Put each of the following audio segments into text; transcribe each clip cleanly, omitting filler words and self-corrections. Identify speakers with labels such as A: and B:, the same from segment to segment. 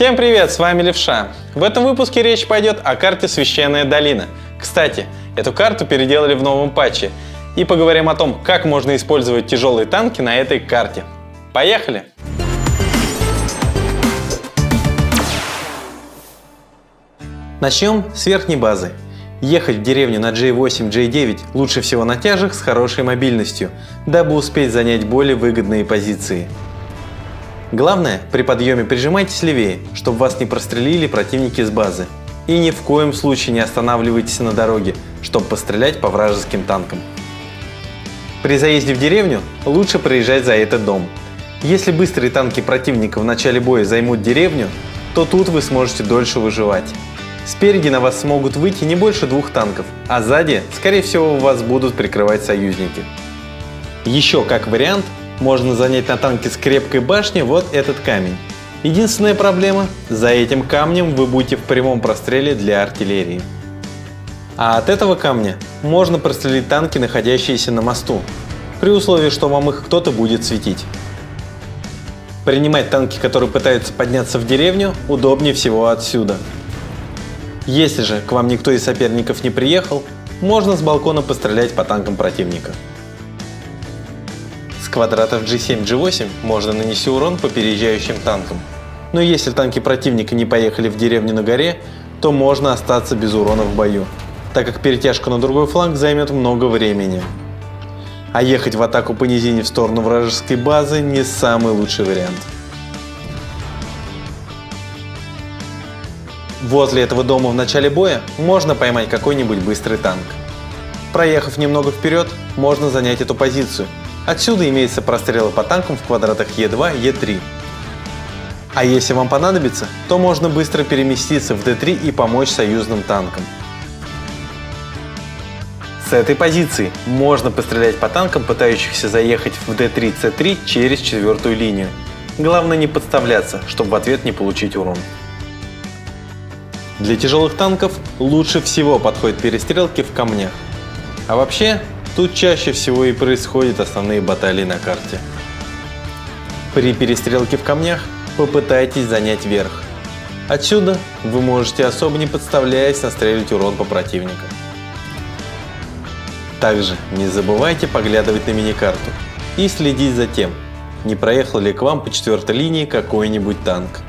A: Всем привет, с вами Левша. В этом выпуске речь пойдет о карте Священная долина. Кстати, эту карту переделали в новом патче. И поговорим о том, как можно использовать тяжелые танки на этой карте. Поехали! Начнем с верхней базы. Ехать в деревню на J8, J9 лучше всего на тяжах с хорошей мобильностью, дабы успеть занять более выгодные позиции. Главное, при подъеме прижимайтесь левее, чтобы вас не прострелили противники с базы. И ни в коем случае не останавливайтесь на дороге, чтобы пострелять по вражеским танкам. При заезде в деревню лучше проезжать за этот дом. Если быстрые танки противника в начале боя займут деревню, то тут вы сможете дольше выживать. Спереди на вас смогут выйти не больше 2 танков, а сзади, скорее всего, вас будут прикрывать союзники. Еще как вариант, можно занять на танке с крепкой башней вот этот камень. Единственная проблема – за этим камнем вы будете в прямом простреле для артиллерии. А от этого камня можно прострелить танки, находящиеся на мосту, при условии, что вам их кто-то будет светить. Принимать танки, которые пытаются подняться в деревню, удобнее всего отсюда. Если же к вам никто из соперников не приехал, можно с балкона пострелять по танкам противника. С квадратов G7, G8 можно нанести урон по переезжающим танкам. Но если танки противника не поехали в деревню на горе, то можно остаться без урона в бою, так как перетяжка на другой фланг займет много времени. А ехать в атаку по низине в сторону вражеской базы не самый лучший вариант. Возле этого дома в начале боя можно поймать какой-нибудь быстрый танк. Проехав немного вперед, можно занять эту позицию. Отсюда имеются прострелы по танкам в квадратах E2, E3. А если вам понадобится, то можно быстро переместиться в D3 и помочь союзным танкам. С этой позиции можно пострелять по танкам, пытающихся заехать в D3, C3 через 4-ю линию. Главное не подставляться, чтобы в ответ не получить урон. Для тяжелых танков лучше всего подходят перестрелки в камнях. А вообще, тут чаще всего и происходят основные баталии на карте. При перестрелке в камнях попытайтесь занять верх. Отсюда вы можете, особо не подставляясь, настреливать урон по противникам. Также не забывайте поглядывать на миникарту и следить за тем, не проехал ли к вам по 4-й линии какой-нибудь танк.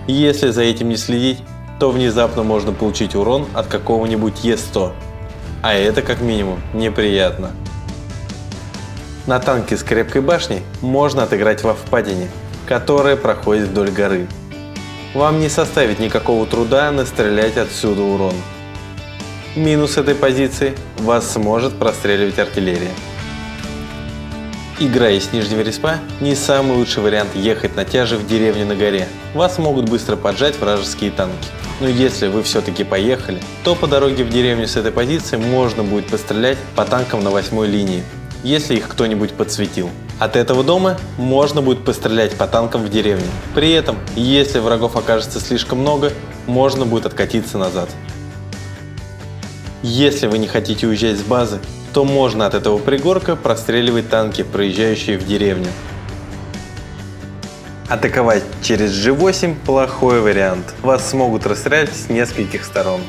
A: Если за этим не следить, то внезапно можно получить урон от какого-нибудь Е100. А это как минимум неприятно. На танке с крепкой башней можно отыграть во впадине, которая проходит вдоль горы. Вам не составит никакого труда настрелять отсюда урон. Минус этой позиции – вас сможет простреливать артиллерия. Играя с нижнего респа, не самый лучший вариант ехать на тяже в деревню на горе. Вас могут быстро поджать вражеские танки. Но если вы все-таки поехали, то по дороге в деревню с этой позиции можно будет пострелять по танкам на 8-й линии, если их кто-нибудь подсветил. От этого дома можно будет пострелять по танкам в деревне. При этом, если врагов окажется слишком много, можно будет откатиться назад. Если вы не хотите уезжать с базы, то можно от этого пригорка простреливать танки, проезжающие в деревню. Атаковать через G8 – плохой вариант. Вас смогут расстрелять с нескольких сторон.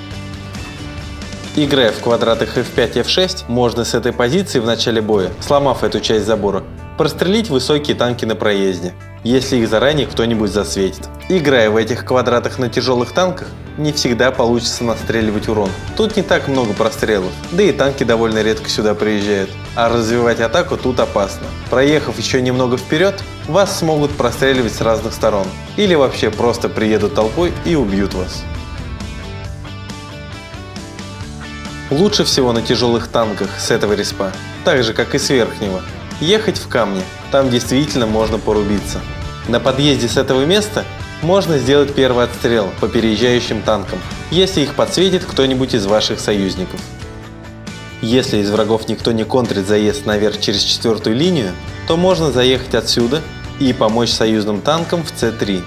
A: Играя в квадратах F5, F6, можно с этой позиции в начале боя, сломав эту часть забора, прострелить высокие танки на проезде, если их заранее кто-нибудь засветит. Играя в этих квадратах на тяжелых танках, не всегда получится настреливать урон. Тут не так много прострелов, да и танки довольно редко сюда приезжают. А развивать атаку тут опасно. Проехав еще немного вперед, вас смогут простреливать с разных сторон. Или вообще просто приедут толпой и убьют вас. Лучше всего на тяжелых танках с этого респа, так же как и с верхнего, ехать в камни. Там действительно можно порубиться. На подъезде с этого места можно сделать первый отстрел по переезжающим танкам, если их подсветит кто-нибудь из ваших союзников. Если из врагов никто не контрит заезд наверх через 4-ю линию, то можно заехать отсюда и помочь союзным танкам в C3.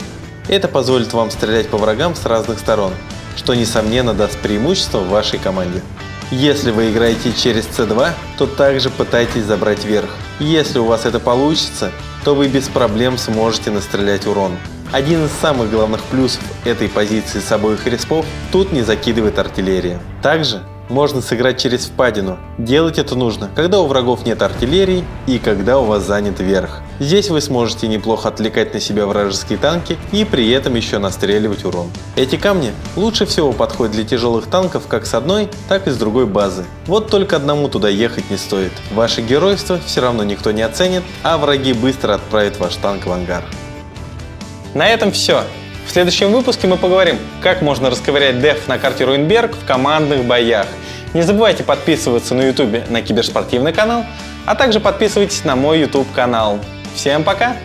A: Это позволит вам стрелять по врагам с разных сторон, что несомненно даст преимущество в вашей команде. Если вы играете через C2, то также пытайтесь забрать верх. Если у вас это получится, то вы без проблем сможете настрелять урон. Один из самых главных плюсов этой позиции с обоих респов – тут не закидывает артиллерия. Также можно сыграть через впадину. Делать это нужно, когда у врагов нет артиллерии и когда у вас занят верх. Здесь вы сможете неплохо отвлекать на себя вражеские танки и при этом еще настреливать урон. Эти камни лучше всего подходят для тяжелых танков как с одной, так и с другой базы. Вот только одному туда ехать не стоит. Ваше геройство все равно никто не оценит, а враги быстро отправят ваш танк в ангар. На этом все. В следующем выпуске мы поговорим, как можно расковырять деф на карте Руинберг в командных боях. Не забывайте подписываться на YouTube на киберспортивный канал, а также подписывайтесь на мой YouTube канал. Всем пока!